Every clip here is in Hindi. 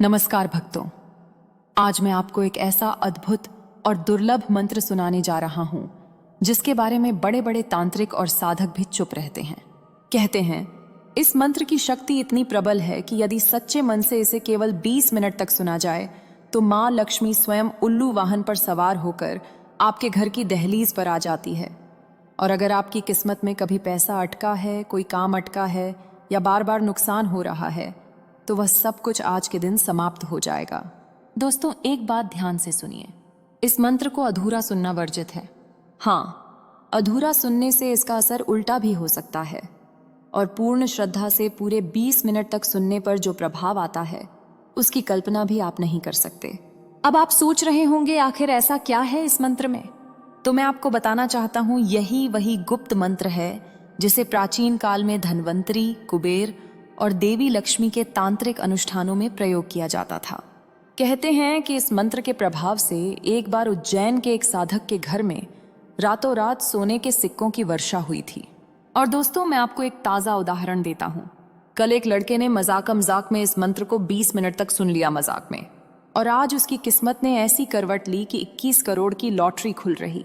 नमस्कार भक्तों, आज मैं आपको एक ऐसा अद्भुत और दुर्लभ मंत्र सुनाने जा रहा हूं जिसके बारे में बड़े बड़े तांत्रिक और साधक भी चुप रहते हैं। कहते हैं इस मंत्र की शक्ति इतनी प्रबल है कि यदि सच्चे मन से इसे केवल 20 मिनट तक सुना जाए तो माँ लक्ष्मी स्वयं उल्लू वाहन पर सवार होकर आपके घर की दहलीज पर आ जाती है। और अगर आपकी किस्मत में कभी पैसा अटका है, कोई काम अटका है या बार बार नुकसान हो रहा है तो वह सब कुछ आज के दिन समाप्त हो जाएगा। दोस्तों, एक बात ध्यान से सुनिए, इस मंत्र को अधूरा सुनना वर्जित है। हाँ, अधूरा सुनने से इसका असर उल्टा भी हो सकता है और पूर्ण श्रद्धा से पूरे 20 मिनट तक सुनने पर जो प्रभाव आता है उसकी कल्पना भी आप नहीं कर सकते। अब आप सोच रहे होंगे आखिर ऐसा क्या है इस मंत्र में, तो मैं आपको बताना चाहता हूं यही वही गुप्त मंत्र है जिसे प्राचीन काल में धन्वंतरी, कुबेर और देवी लक्ष्मी के तांत्रिक अनुष्ठानों में प्रयोग किया जाता था। कहते हैं कि इस मंत्र के प्रभाव से एक बार उज्जैन के एक साधक के घर में रातों रात सोने के सिक्कों की वर्षा हुई थी। और दोस्तों, मैं आपको एक ताज़ा उदाहरण देता हूँ। कल एक लड़के ने मजाक में इस मंत्र को 20 मिनट तक सुन लिया मजाक में, और आज उसकी किस्मत ने ऐसी करवट ली कि 21 करोड़ की लॉटरी खुल रही।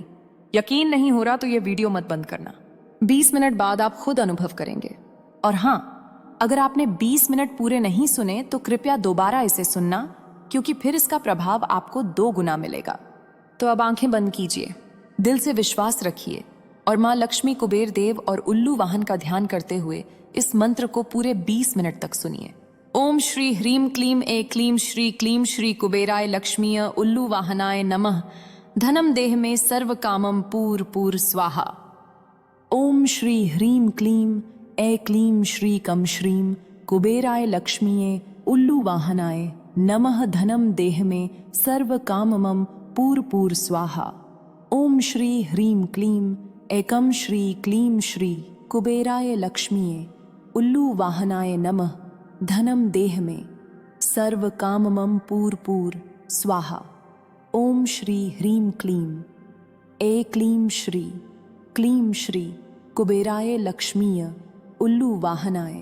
यकीन नहीं हो रहा तो ये वीडियो मत बंद करना, 20 मिनट बाद आप खुद अनुभव करेंगे। और हाँ, अगर आपने 20 मिनट पूरे नहीं सुने तो कृपया दोबारा इसे सुनना, क्योंकि फिर इसका प्रभाव आपको 2 गुना मिलेगा। तो अब आंखें बंद कीजिए, दिल से विश्वास रखिए और माँ लक्ष्मी, कुबेर देव और उल्लू वाहन का ध्यान करते हुए इस मंत्र को पूरे 20 मिनट तक सुनिए। ओम श्री ह्रीम क्लीम क्लीम श्री कुबेराय लक्ष्मीय उल्लू वाहनाय नमः। धनम देह में सर्व कामम पूर पूर स्वाहा। ओम श्री ह्रीम क्लीम श्री कम श्रीम कुबेराय लक्ष्मीये उल्लू वाहनाय नमः। धनम देह में सर्व काममम पूर पूर स्वाहा। ओम श्री ह्रीम क्लीम एकम श्री कुबेराय लक्ष्मीये उल्लू वाहनाय नमः। धनम देह में सर्व काममम पूर पूर स्वाहा। ओम श्री ह्रीम क्लीम श्री कुबेराय लक्ष्मीय उल्लू वाहनाय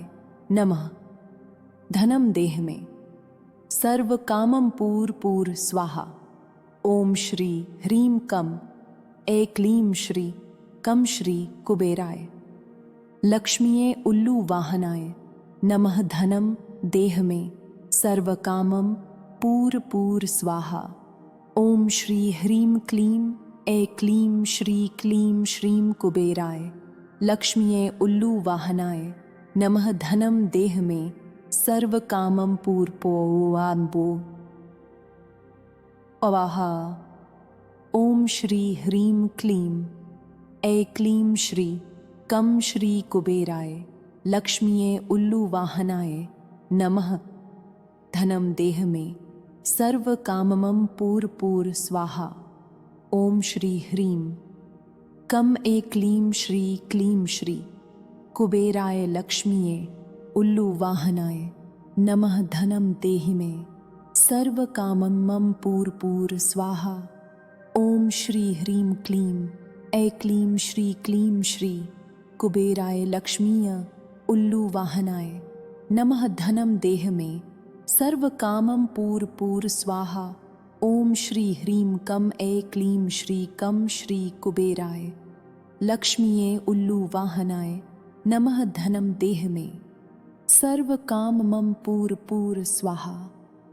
नमः। धनम देह में सर्व कामम पूर पूर स्वाहा। ओम श्री ह्रीम क्लीम श्री कुबेराय लक्ष्मीये उल्लू वाहनाय नमः। धनम देह में सर्व कामम पूर पूर स्वाहा। ओम श्री ह्रीम क्लीम श्रीं कुबेराय लक्ष्मीये उल्लू वाहनाय नमः। धनम देह में सर्व कामम पूर पोवाम्बो अवाहा। ओम श्री ह्रीम क्लीम श्री कुबेराय लक्ष्मीये उल्लू वाहनाय नमः। धनम देह में सर्व काममम पूर पूर स्वाहा। ओम श्री ह्रीम क्लीम श्री कुबेराय लक्ष्मीये उल्लू वाहनाय नमः। धनम देह में सर्व काममम पूर पूर स्वाहा। ओम श्री ह्रीम क्लीम श्री कुबेराय लक्ष्मीय उल्लू वाहनाय नमः। धनम देह में सर्व कामम पूर पूर स्वाहा। ओम श्री ह्रीम क्लीम श्री कुबेराय लक्ष्मीये उल्लू वाहनाय नमः। धनम देह में सर्व काममम पूर पूर स्वाहा।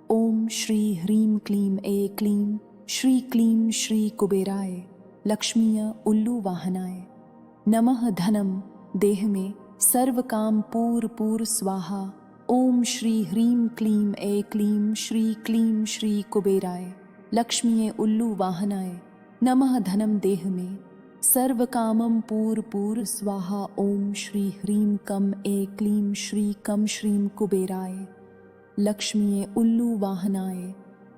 ओम श्री ह्रीम क्लीम श्री कुबेराय लक्ष्मीय उल्लू वाहनाय नमः। धनम देह में सर्व काम पूर पूर स्वाहा। ओम श्री ह्रीम क्लीम श्री कुबेराय लक्ष्मीये उल्लू वाहनाय नमः। धनम देह में सर्व कामम पूर पूर स्वाहा। ओम श्री ह्रीम क्लीम श्रीं कुबेराय लक्ष्मीये उल्लू वाहनाय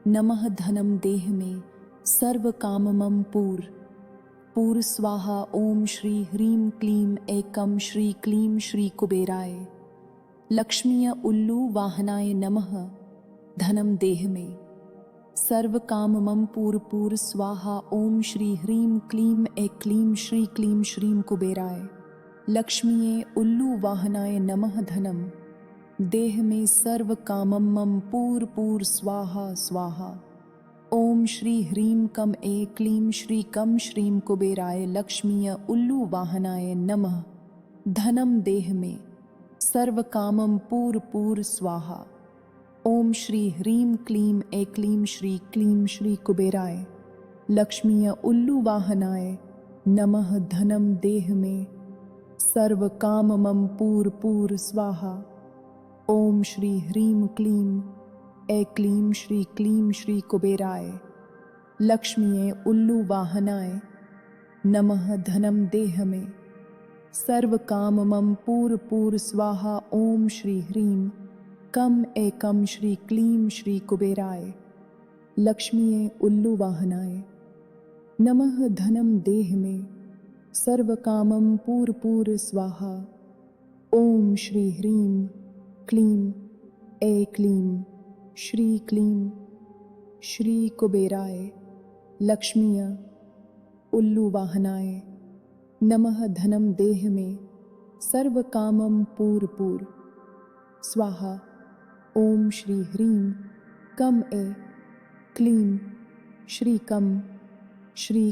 नमः। धनम देह में सर्व काममम पूर पूर स्वाहा। ओम श्री ह्रीम क्लीम श्री कुबेराय लक्ष्मीय उल्लू वाहनाय नमः। धनम देह में सर्व काममम पूर पूर स्वाहा। ओम श्री ह्रीम क्लीम श्रीं कुबेराय लक्ष्मीये उल्लू वाहनाय नमः। धनम देह में सर्व कामम मम पूर पूर स्वाहा स्वाहा। ओम श्री ह्रीं कम ए क्लीं श्री कम श्रीं कुबेराय लक्ष्मीय उल्लू वाहनाय नमः। धनम देह में सर्व कामम पूर पूर स्वाहा। ओम श्री ह्रीं क्लीं ए क्लीं श्री कुबेराय लक्ष्मीय उल्लू वाहनाय नमः। धनम देह में सर्व काममम पूर पूर स्वाहा। ओम श्री ह्रीं क्लीं ए क्लीं श्री कुबेराय लक्ष्मीय उल्लू वाहनाय नमः। धनम देह में सर्व काममम पूर पूर स्वाहा। ओम श्री ह्रीं कम एकम श्री क्लीं श्री कुबेराय लक्ष्मीय उल्लू वाहनाय नमः। धनम देह में सर्व कामम पूर पूर स्वाहा। ओम श्री ह्रीं क्लीं ए क्लीं श्री कुबेराय लक्ष्मीय उल्लू वाहनाय नमः। धनम देह में सर्व कामम पूर पूर स्वाहा। ओम श्री ह्रीं कम ए क्लीं श्री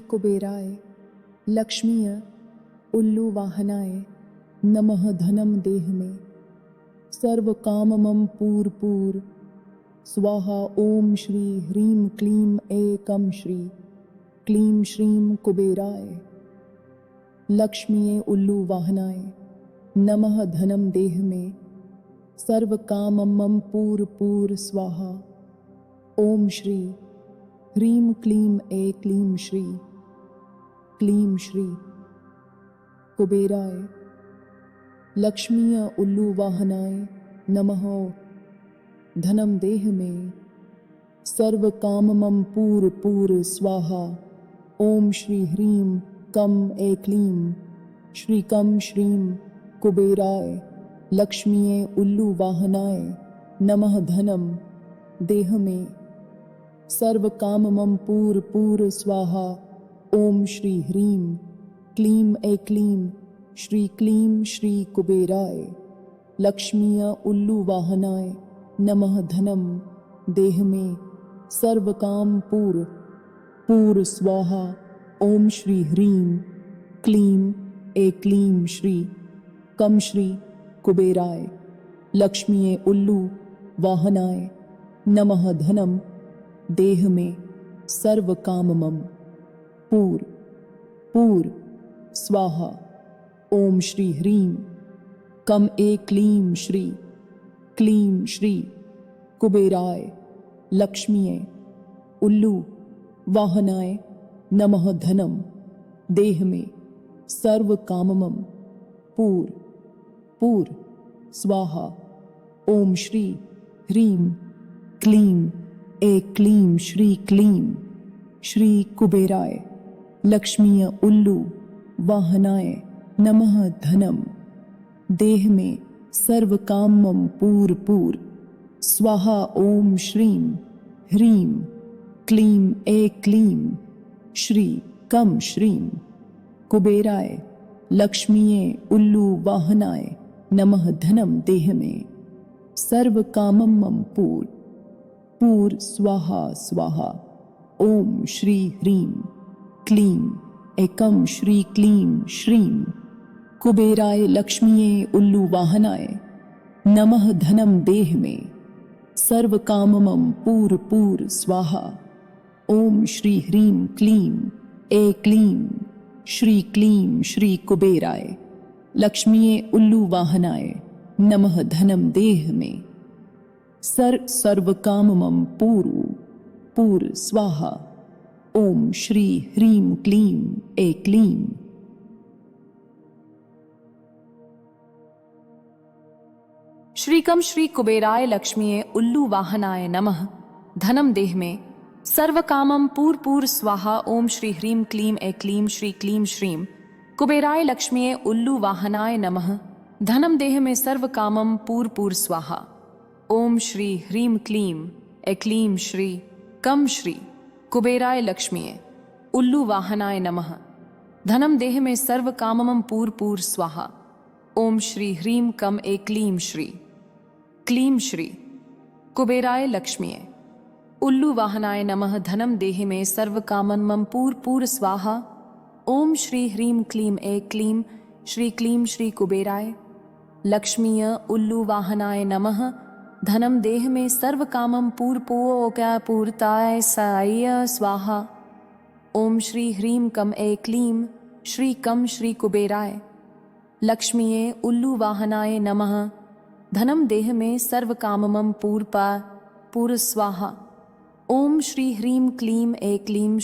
कुबेराय लक्ष्मीय उल्लू वाहनाय नमः। धनम देह में सर्व काममम पूर पूर स्वाहा। ओम श्री ह्रीं क्लीं एकम क्लीं श्रीं कुबेराय लक्ष्मीय उल्लू वाहनाय नमः। धनम देह में सर्व काममम पूर पूर स्वाहा। ओम श्री ह्रीं क्लीं ए क्लीं श्री कुबेराय लक्ष्मीय उल्लू वाहनाय नमः। धनम देह में सर्व काममम पूर पूर स्वाहा। ओम श्री ह्रीं कम ए क्लीं श्रीं कुबेराय लक्ष्मीय उल्लू वाहनाय नमः। धनम देह में सर्व काममम पूर पूर स्वाहा। ओम श्री ह्रीं क्लीं ए क्लीं श्री कुबेराय लक्ष्मीय उल्लू वाहनाय नमः। धनम देह में सर्व काम पूर पूर स्वाहा। ओम श्री ह्रीं क्लीं ए क्लीं श्री कुबेराय लक्ष्मीय उल्लू वाहनाय नमः। धनम देह में सर्व काममम पूर पूर स्वाहा। ओम श्री ह्रीं कम ए क्लीं श्री कुबेराय लक्ष्मीय उल्लू वाहनाय नमः। धनम देह में सर्व काममम पूर पूर स्वाहा। ओम श्री ह्रीं क्लीं ए क्लीं श्री कुबेराय लक्ष्मीय उल्लू वाहनाय नमः। धनम देह में सर्व कामम पूर पूर स्वाहा। ओम श्रीं ह्रीं क्लीं ए क्लीं श्रीं कुबेराय लक्ष्मीय उल्लू वाहनाय नमः। धनम देह में सर्व कामम पूर पूर स्वाहा स्वाहा। ओम श्री ह्रीं क्लीं एकम क्लीं श्रीं कुबेराय लक्ष्मीये उल्लू वाहनाय नमः। धनम देह में सर्व काममम पूर पूर स्वाहा। ओम श्री ह्रीं क्लीं ए क्लीं श्री कुबेराय लक्ष्मीये उल्लू वाहनाय नमः। धनम देह में सर्व काममम पूर स्वाहा। ओम श्री ह्रीं क्लीं ए क्लीं श्रीकम श्री कुबेराय लक्ष्मीये उल्लू वाहनाय नमः। धनम देह में सर्व कामम पूर स्वाहा। ओम श्री ह्रीं क्लीं ए क्लीं श्रीं कुबेराय लक्ष्मीये उल्लू वाहनाय नमः। धनम देह में सर्व कामम पूर स्वाहा। ओम श्री ह्रीं क्लीं ए क्लीं श्री कुबेराय लक्ष्मीये उल्लू वाहनाय नमः। धनम देह में सर्व काममम पूर स्वाहा। ओम श्री ह्रीं कम ए क्लीं क्लीं श्री कुबेराय लक्ष्मीये उल्लू वाहनाय नमः धनम देहि में सर्व कामन मम पूर स्वाहा। ओम श्री ह्रीं क्लीं श्री कुबेराय लक्ष्मीय उल्लू वाहनाय नमः धनम देह में सर्व कामम पूर्ताय साय स्वाहा। ओम श्री ह्रीं कम श्री कुबेराय लक्ष्मीये उल्लू वाहनाय नमः धनम देह में सर्व कामम पूर स्वाहा। ओम श्री ह्रीं क्लीं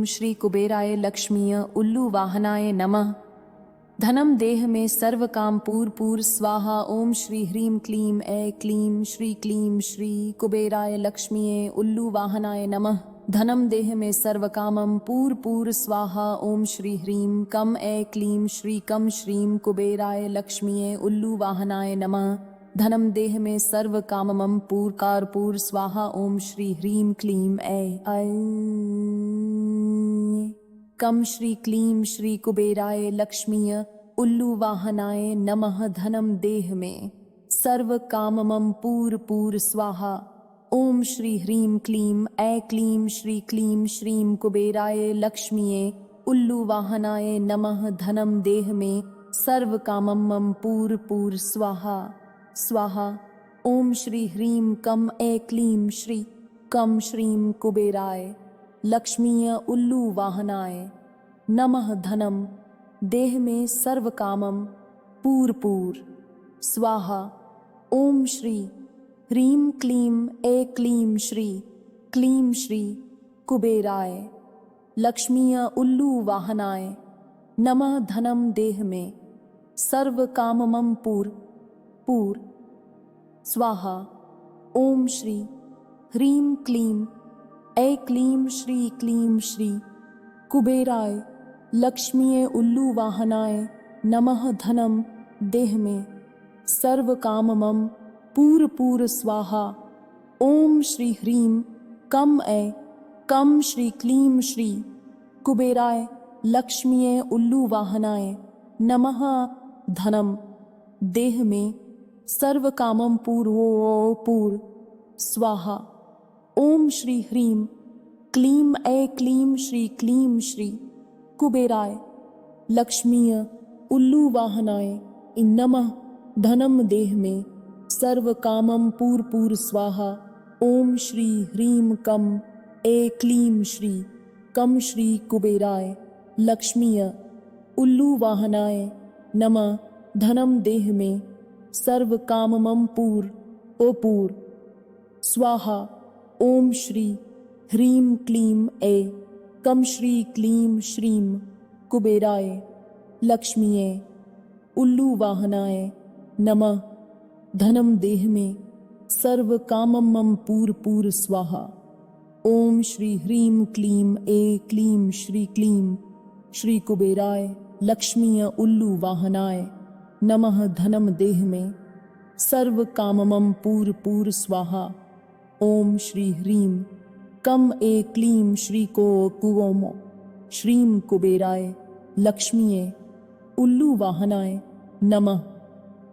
श्री कुबेराय लक्ष्मीय उल्लू वाहनाय नमः धनम देह में सर्व काम पूर स्वाहा। ओम श्री ह्रीं क्लीं श्री कुबेराय लक्ष्मीये उल्लू वाहनाय नमः धनम देह में सर्व कामम पूर स्वाहा। ओम श्री ह्रीं कम श्री कुबेराय लक्ष्मीये उल्लू वाहनाय नमः धनम देह में सर्व कामम पूर स्वाहा। ओम श्री ह्रीं कम श्री कुबेराय लक्ष्मीय उल्लू वाहनाय नमः धनम देह में सर्व कामम पूर स्वाहा। ओम श्री ह्रीं क्लीं श्री कुबेराय लक्ष्मीये उल्लू वाहनाय नमः धनम देह में सर्व कामम पूर स्वाहा स्वाहा। ओम श्री ह्रीं कम श्री कुबेराय लक्ष्मीय उल्लू वाहनाय नमः धनम देह में सर्व कामम पूर स्वाहा। ओम श्री ह्रीं क्लीं श्री कुबेराय लक्ष्मीय उल्लू वाहनाय नमः धनम देह में सर्व कामम पूर स्वाहा। ओम श्री ह्रीं क्लीं श्री कुबेराय लक्ष्मीये उल्लू वाहनाय नमः धनम देह में सर्व कामम पूर स्वाहा। ओम श्री ह्रीं कम श्री कुबेराय लक्ष्मीये उल्लू वाहनाय नमः धनम देह में सर्व कामम पूर स्वाहा। ओम श्री ह्रीं क्लीं श्री कुबेराय लक्ष्मीय उल्लू वाहनाय नमः धनम देह में सर्व कामम पूर स्वाहा। ओम श्री ह्रीं कम श्री कुबेराय लक्ष्मीय उल्लू वाहनाय नमः धनम देह में सर्व कामम पूर स्वाहा। ओम श्री ह्रीं कम श्री कुबेराय लक्ष्मीये उल्लू वाहनाय नमः धनम देह में सर्व कामम पूर स्वाहा। ओम श्री ह्रीं क्लीं श्री कुबेराय लक्ष्मीय उल्लू वाहनाय नमः धनम देह में सर्व कामम पूर स्वाहा। ओम श्री ह्रीं कम क्लीं श्री श्री कुबेराय लक्ष्मीये उल्लू वाहनाय नमः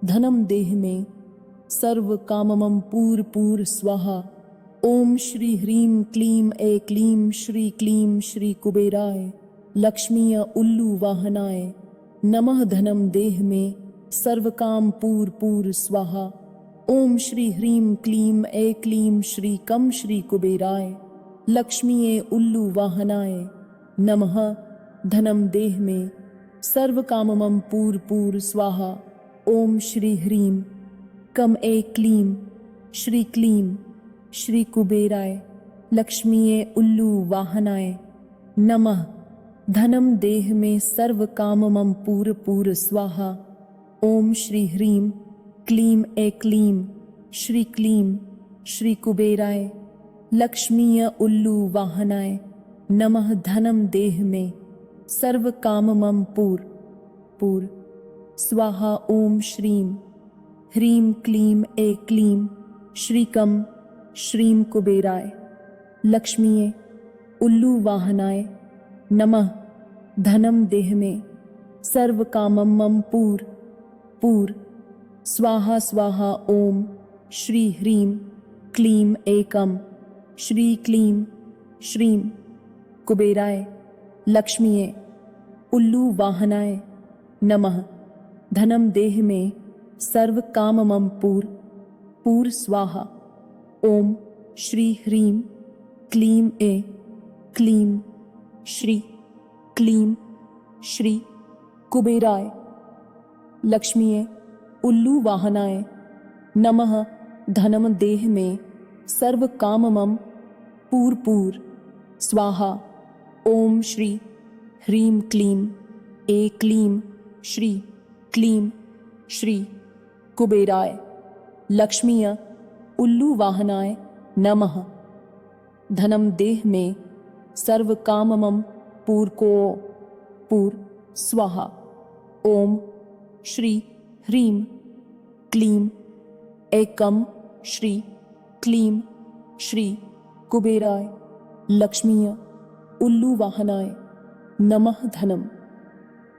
धनम देह में सर्व कामम पूर स्वाहा। ओम श्री ह्रीं क्लीं श्री कुबेराय लक्ष्मीय उल्लू वाहनाय नमः धनम देह में सर्व काम पूर स्वाहा। ओम श्री ह्रीं क्लीं श्री कम श्री कुबेराय लक्ष्मीये उल्लू वाहनाय नमः धनम देह में सर्व कामम पूर स्वाहा। ओम श्री ह्रीं कम क्लीं श्री कुबेराय लक्ष्मीये उल्लू वाहनाय नमः धनम देह में सर्व कामम पूर स्वाहा। ओम श्री ह्रीं क्लीं श्री कुबेराय लक्ष्मीय उल्लू वाहनाय नमः धनम देह में सर्व कामम पूर स्वाहा। ओम श्री ह्रीं क्लीं श्रीकम श्रीं कुबेराय लक्ष्मीये उल्लू वाहनाय नमः धनम देह में सर्व कामम पूर स्वाहा स्वाहा। ओम श्री ह्रीं क्लीं एकं श्री क्लीं श्रीं कुबेराय लक्ष्मीये उल्लू वाहनाय नमः। धनम देह में सर्व काममं पूर स्वाहा। ओम श्री ह्रीं क्लीं क्लीं श्री कुबेराय लक्ष्मीये उल्लू वाहनाय नमः। धनम देह में सर्व काममं पूर स्वाहा। ओम श्री ह्रीं क्लीं श्री कुबेराय लक्ष्मीय उल्लू वाहनाय नमः। धनम देह में सर्व काममं पूर स्वाहा। ओम श्री ह्रीं क्लीं एकं श्री कुबेराय लक्ष्मीय उल्लू वाहनाय नमः। धनम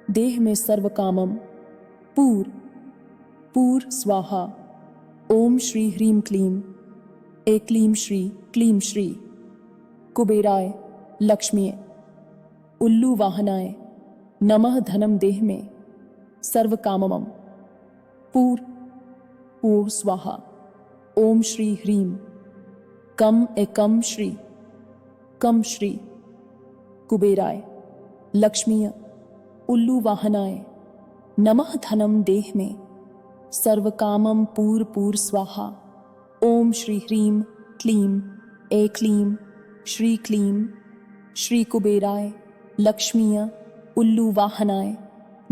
देह में सर्व कामम पूर स्वाहा। ओम श्री ह्रीं क्लीं श्री कुबेराय लक्ष्मीय उल्लू वाहनाय नमः। धनम देह में सर्व काममं पूर स्वाहा। ओम श्री ह्रीं कम श्री कुबेराय लक्ष्मीय उल्लू वाहनाय नमः। धनम देह में सर्व कामम पूर स्वाहा। ओम श्री ह्रीं क्लीं श्री कुबेराय लक्ष्मीय उल्लू वाहनाय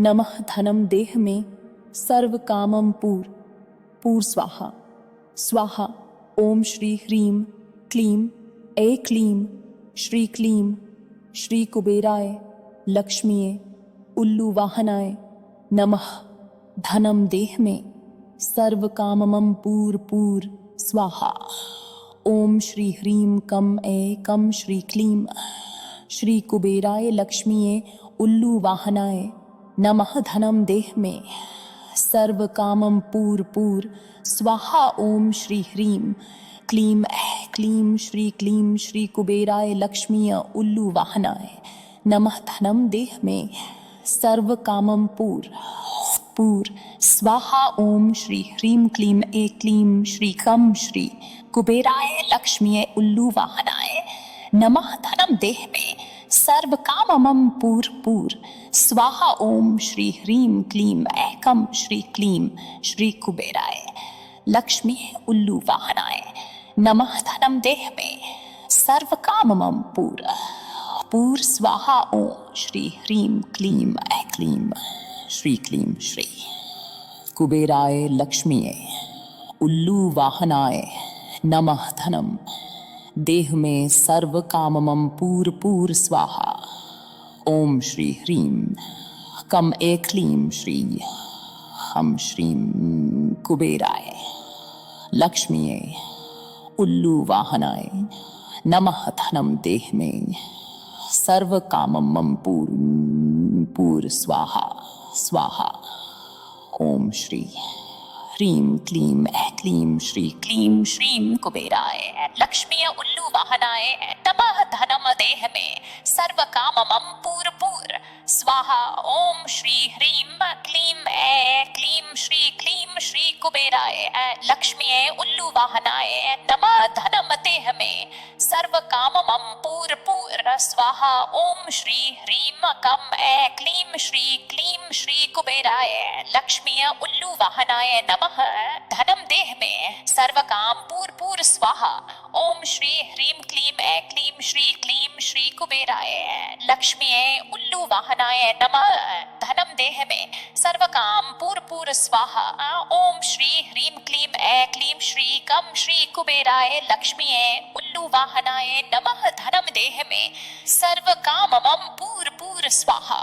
नमः। धनम देह में सर्व कामम पूर स्वाहा। ओम श्री ह्रीं क्लीं श्री कुबेराय लक्ष्मीये उल्लू वाहनाय नमः। धनम देह में सर्व काममं पूर स्वाहा। ओम श्री ह्रीं कम श्री क्लीं श्री कुबेराय लक्ष्मीये उल्लू वाहनाय नमः। धनम देह में सर्व कामम पूर स्वाहा। ओम श्री ह्रीं क्लीं श्री कुबेराय लक्ष्मीय उल्लू वाहनाय नमः। धनम देह में सर्व कामम पूर स्वाहा। ओम श्री ह्रीं क्लीं श्री कुबेराय लक्ष्मीय उल्लू वाहनाय नमः। धनम देह में सर्व काममं पूर स्वाहा। ओम श्री ह्रीं क्लीं श्री कुबेराय लक्ष्मीय उल्लू वाहनाय नमः। धनम देह में सर्व काममं पूर स्वाहा। ओम श्री ह्रीं क्लीं श्री कुबेराय लक्ष्मीये उल्लू वाहनाय नमः। धनम देह में सर्व काममं पूर स्वाहा। ओम श्री ह्रीं क्लीं श्री कुबेराय लक्ष्मीये उल्लू वाहनाय नमः। धनम देह में सर्व काममं पूर स्वाहा। ओम श्री ह्रीं क्लीं श्री कुबेराय लक्ष्मीय उल्लू वाहनाय नमः। धनम देह में सर्व काममं पूर स्वाहा। ओम श्री ह्रीं क्लीं श्री कुबेराय लक्ष्मीय उल्लू वाहनाय नमः। धनम देह में सर्व काममं पूर स्वाहा। ओम श्री ह्रीं क्लीं श्री कुबेराय लक्ष्मीय उल्लू वाहनाय नमः। धनम देह में सर्व काम पूर स्वाहा। ओम श्री ह्रीं क्लीं श्री कुबेराय लक्ष्मीये उल्लू वाहनाय नमः। धनम देह में सर्व काम पूर स्वाहा। ओम श्री ह्रीं क्लीं श्री कुबेराय लक्ष्मीये उल्लू वाहनाय नमः। धनम देह में सर्व काममं पूर स्वाहा।